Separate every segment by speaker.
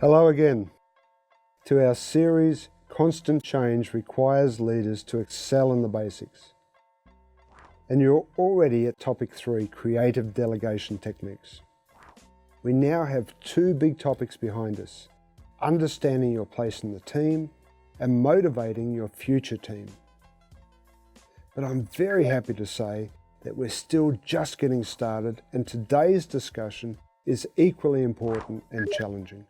Speaker 1: Hello again to our series, Constant Change Requires Leaders to Excel in the Basics. And you're already at topic 3, Creative Delegation Techniques. We now have 2 big topics behind us, understanding your place in the team and motivating your future team. But I'm very happy to say that we're still just getting started, and today's discussion is equally important and challenging.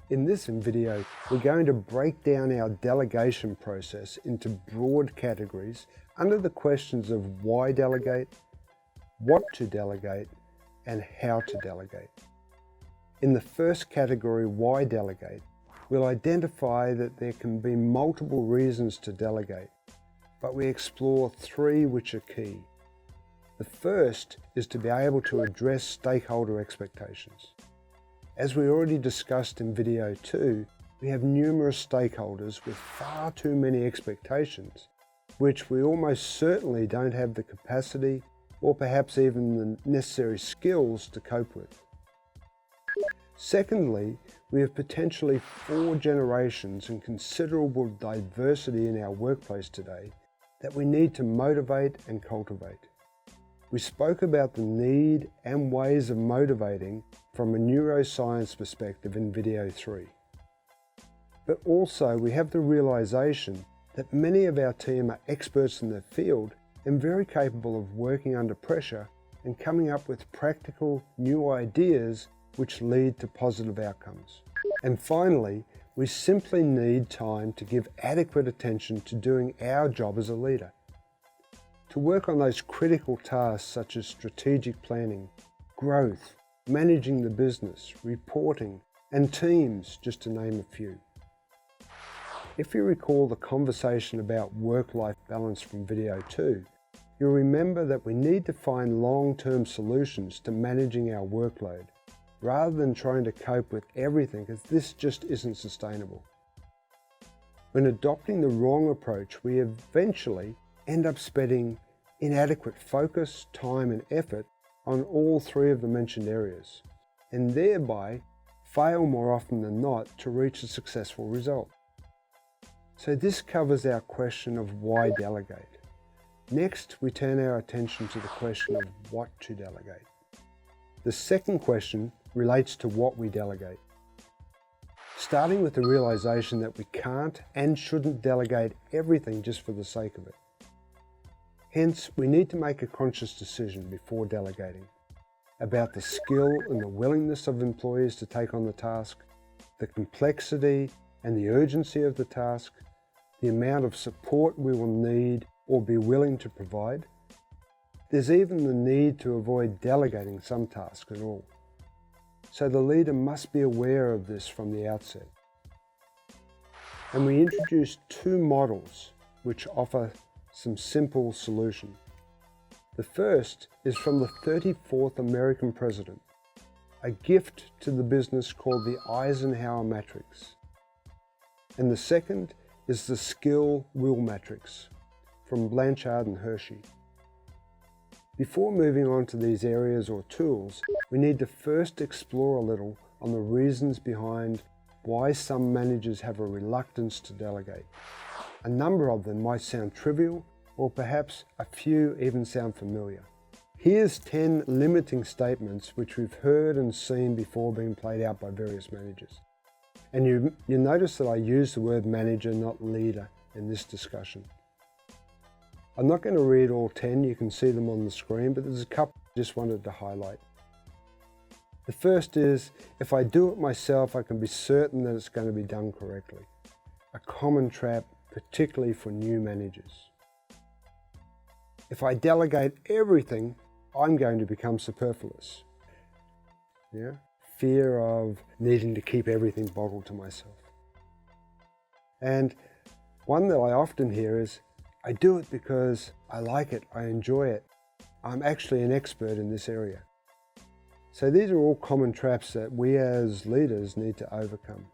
Speaker 1: In this video, we're going to break down our delegation process into broad categories under the questions of why delegate, what to delegate, and how to delegate. In the first category, why delegate, we'll identify that there can be multiple reasons to delegate, but we explore 3 which are key. The first is to be able to address stakeholder expectations. As we already discussed in video 2, we have numerous stakeholders with far too many expectations, which we almost certainly don't have the capacity or perhaps even the necessary skills to cope with. Secondly, we have potentially 4 generations and considerable diversity in our workplace today that we need to motivate and cultivate. We spoke about the need and ways of motivating from a neuroscience perspective in video 3. But also we have the realization that many of our team are experts in their field and very capable of working under pressure and coming up with practical new ideas which lead to positive outcomes. And finally, we simply need time to give adequate attention to doing our job as a leader. To work on those critical tasks such as strategic planning, growth, managing the business, reporting, and teams, just to name a few. If you recall the conversation about work-life balance from video 2, you'll remember that we need to find long-term solutions to managing our workload, rather than trying to cope with everything, as this just isn't sustainable. When adopting the wrong approach, we eventually end up spending inadequate focus, time and effort on all 3 of the mentioned areas, and thereby fail more often than not to reach a successful result. So this covers our question of why delegate. Next, we turn our attention to the question of what to delegate. The second question relates to what we delegate, starting with the realization that we can't and shouldn't delegate everything just for the sake of it. Hence, we need to make a conscious decision before delegating about the skill and the willingness of employees to take on the task, the complexity and the urgency of the task, the amount of support we will need or be willing to provide. There's even the need to avoid delegating some tasks at all. So the leader must be aware of this from the outset. And we introduced 2 models which offer some simple solution. The first is from the 34th American president, a gift to the business called the Eisenhower matrix. And the second is the Skillwill matrix from Blanchard and Hershey. Before moving on to these areas or tools, we need to first explore a little on the reasons behind why some managers have a reluctance to delegate. A number of them might sound trivial, or perhaps a few even sound familiar. Here's 10 limiting statements which we've heard and seen before being played out by various managers. And you notice that I use the word manager, not leader, in this discussion. I'm not going to read all 10, you can see them on the screen, but there's a couple I just wanted to highlight. The first is, if I do it myself, I can be certain that it's going to be done correctly. A common trap, particularly for new managers. If I delegate everything, I'm going to become superfluous. Fear of needing to keep everything bottled to myself. And one that I often hear is, I do it because I like it, I enjoy it. I'm actually an expert in this area. So these are all common traps that we as leaders need to overcome.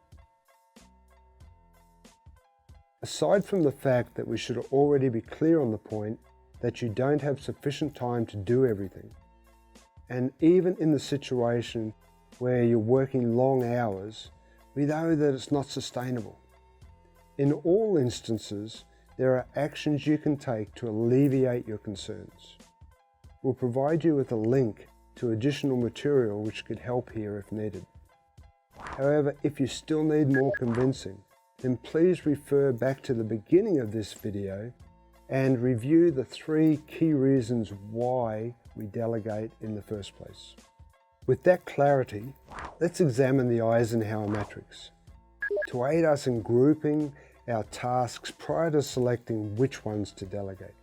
Speaker 1: Aside from the fact that we should already be clear on the point that you don't have sufficient time to do everything, and even in the situation where you're working long hours, we know that it's not sustainable. In all instances, there are actions you can take to alleviate your concerns. We'll provide you with a link to additional material which could help here if needed. However, if you still need more convincing, then please refer back to the beginning of this video and review the 3 key reasons why we delegate in the first place. With that clarity, let's examine the Eisenhower matrix to aid us in grouping our tasks prior to selecting which ones to delegate.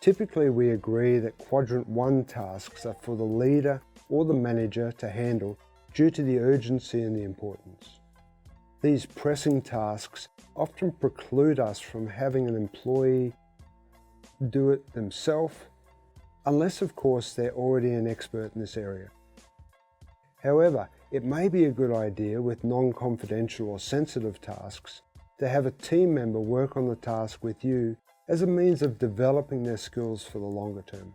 Speaker 1: Typically, we agree that quadrant 1 tasks are for the leader or the manager to handle due to the urgency and the importance. These pressing tasks often preclude us from having an employee do it themselves, unless of course they're already an expert in this area. However, it may be a good idea with non-confidential or sensitive tasks to have a team member work on the task with you as a means of developing their skills for the longer term.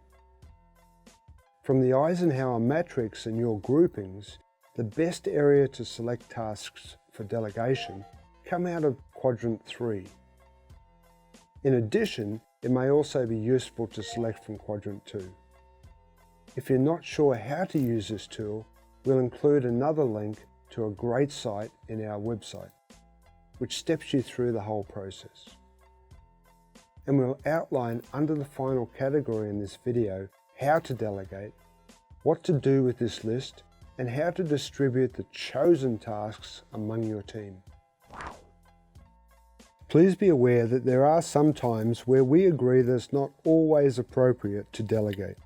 Speaker 1: From the Eisenhower matrix and your groupings, the best area to select tasks for delegation come out of quadrant 3. In addition, it may also be useful to select from quadrant 2. If you're not sure how to use this tool, we'll include another link to a great site in our website, which steps you through the whole process. And we'll outline under the final category in this video how to delegate, what to do with this list, and how to distribute the chosen tasks among your team. Please be aware that there are some times where we agree that it's not always appropriate to delegate.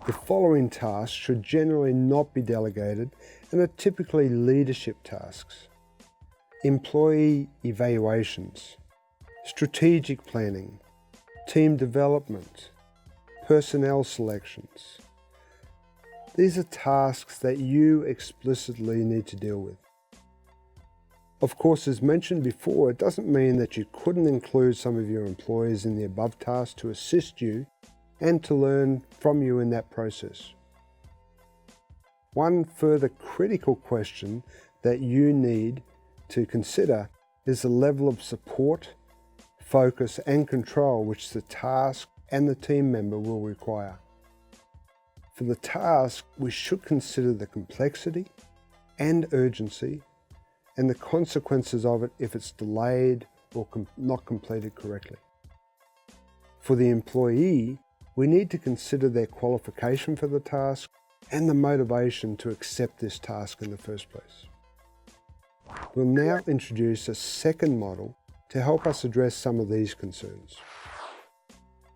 Speaker 1: The following tasks should generally not be delegated and are typically leadership tasks: employee evaluations, strategic planning, team development, personnel selections. These are tasks that you explicitly need to deal with. Of course, as mentioned before, it doesn't mean that you couldn't include some of your employees in the above tasks to assist you and to learn from you in that process. One further critical question that you need to consider is the level of support, focus and control which the task and the team member will require. For the task, we should consider the complexity and urgency and the consequences of it if it's delayed or not completed correctly. For the employee, we need to consider their qualification for the task and the motivation to accept this task in the first place. We'll now introduce a second model to help us address some of these concerns.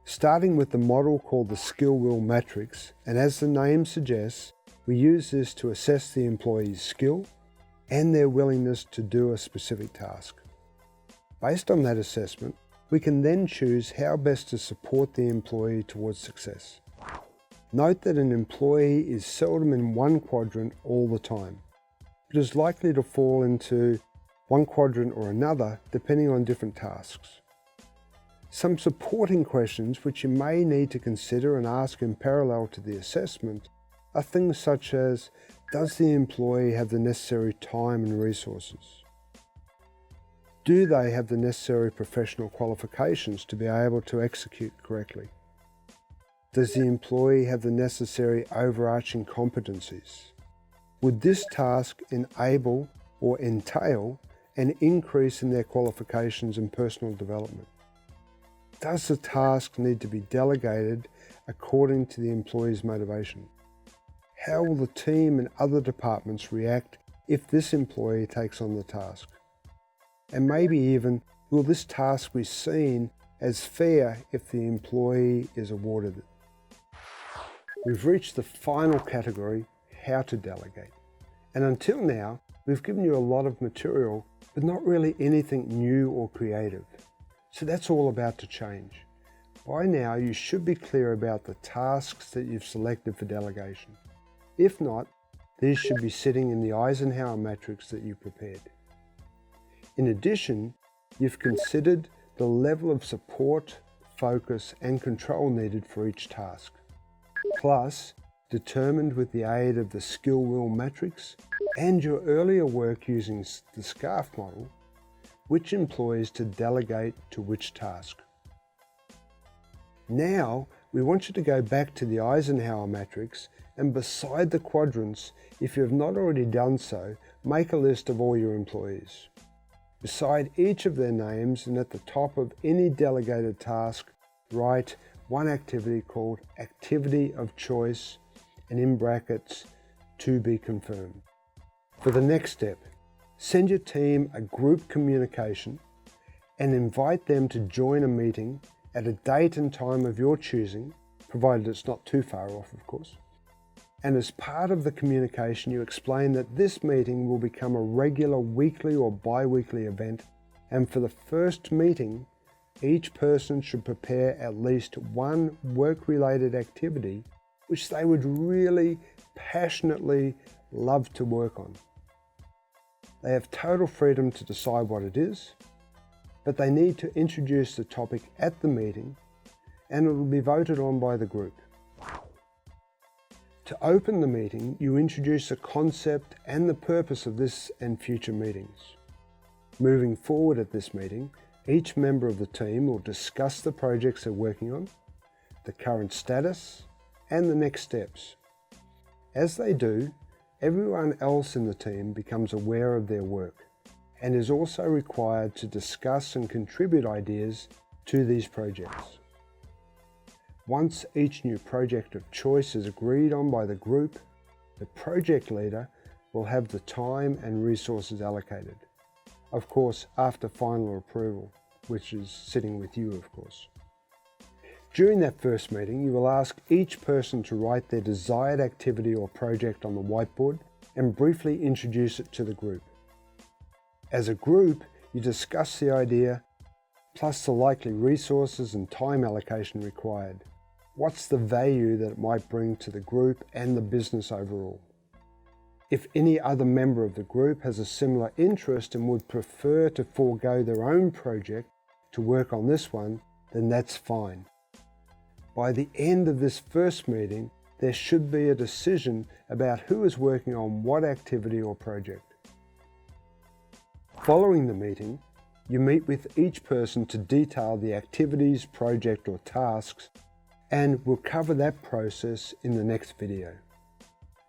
Speaker 1: Starting with the model called the Skillwill matrix, and as the name suggests, we use this to assess the employee's skill and their willingness to do a specific task. Based on that assessment, we can then choose how best to support the employee towards success. Note that an employee is seldom in one quadrant all the time, but is likely to fall into one quadrant or another depending on different tasks. Some supporting questions which you may need to consider and ask in parallel to the assessment are things such as, does the employee have the necessary time and resources? Do they have the necessary professional qualifications to be able to execute correctly? Does the employee have the necessary overarching competencies? Would this task enable or entail an increase in their qualifications and personal development? Does the task need to be delegated according to the employee's motivation? How will the team and other departments react if this employee takes on the task? And maybe even, will this task be seen as fair if the employee is awarded it? We've reached the final category, how to delegate. And until now, we've given you a lot of material, but not really anything new or creative. So that's all about to change. By now, you should be clear about the tasks that you've selected for delegation. If not, these should be sitting in the Eisenhower matrix that you prepared. In addition, you've considered the level of support, focus, and control needed for each task. Plus, determined with the aid of the Skillwill matrix and your earlier work using the SCARF model, which employees to delegate to which task. Now, we want you to go back to the Eisenhower matrix and beside the quadrants, if you have not already done so, make a list of all your employees. Beside each of their names and at the top of any delegated task, write one activity called Activity of Choice and in brackets, to be confirmed. For the next step, send your team a group communication and invite them to join a meeting at a date and time of your choosing, provided it's not too far off, of course. And as part of the communication, you explain that this meeting will become a regular weekly or bi-weekly event, and for the first meeting, each person should prepare at least one work-related activity which they would really passionately love to work on. They have total freedom to decide what it is, but they need to introduce the topic at the meeting and it will be voted on by the group. To open the meeting, you introduce the concept and the purpose of this and future meetings. Moving forward at this meeting, each member of the team will discuss the projects they're working on, the current status, and the next steps. As they do, everyone else in the team becomes aware of their work and is also required to discuss and contribute ideas to these projects. Once each new project of choice is agreed on by the group, the project leader will have the time and resources allocated. Of course, after final approval, which is sitting with you, of course. During that first meeting, you will ask each person to write their desired activity or project on the whiteboard and briefly introduce it to the group. As a group, you discuss the idea, plus the likely resources and time allocation required. What's the value that it might bring to the group and the business overall? If any other member of the group has a similar interest and would prefer to forego their own project to work on this one, then that's fine. By the end of this first meeting, there should be a decision about who is working on what activity or project. Following the meeting, you meet with each person to detail the activities, project or tasks, and we'll cover that process in the next video.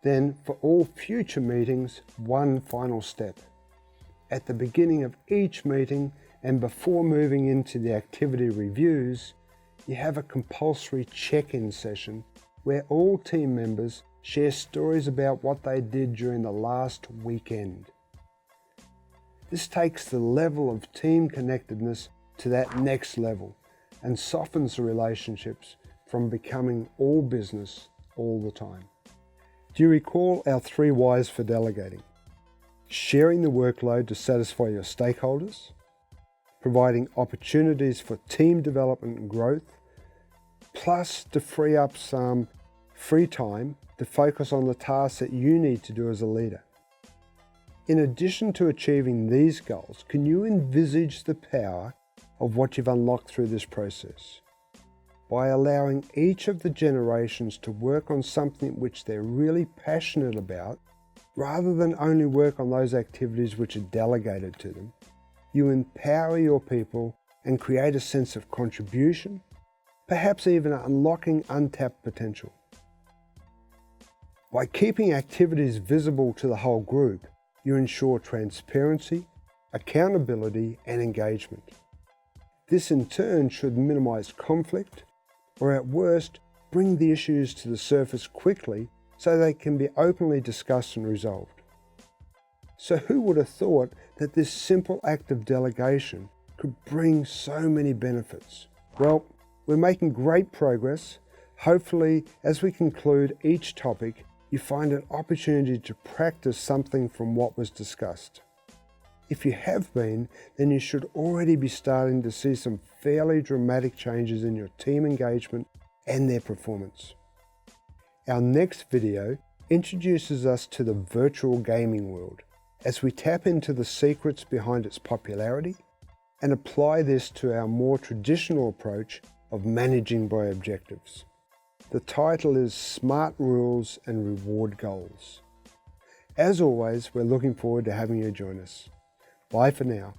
Speaker 1: Then, for all future meetings, one final step. At the beginning of each meeting and before moving into the activity reviews, you have a compulsory check-in session where all team members share stories about what they did during the last weekend. This takes the level of team connectedness to that next level and softens the relationships from becoming all business all the time. Do you recall our 3 whys for delegating? Sharing the workload to satisfy your stakeholders, providing opportunities for team development and growth, plus to free up some free time to focus on the tasks that you need to do as a leader. In addition to achieving these goals, can you envisage the power of what you've unlocked through this process? By allowing each of the generations to work on something which they're really passionate about, rather than only work on those activities which are delegated to them, you empower your people and create a sense of contribution, perhaps even unlocking untapped potential. By keeping activities visible to the whole group, you ensure transparency, accountability, and engagement. This in turn should minimize conflict, or at worst, bring the issues to the surface quickly so they can be openly discussed and resolved. So who would have thought that this simple act of delegation could bring so many benefits? Well, we're making great progress. Hopefully, as we conclude each topic, you find an opportunity to practice something from what was discussed. If you have been, then you should already be starting to see some fairly dramatic changes in your team engagement and their performance. Our next video introduces us to the virtual gaming world as we tap into the secrets behind its popularity and apply this to our more traditional approach of managing by objectives. The title is Smart Rules and Reward Goals. As always, we're looking forward to having you join us. Bye for now.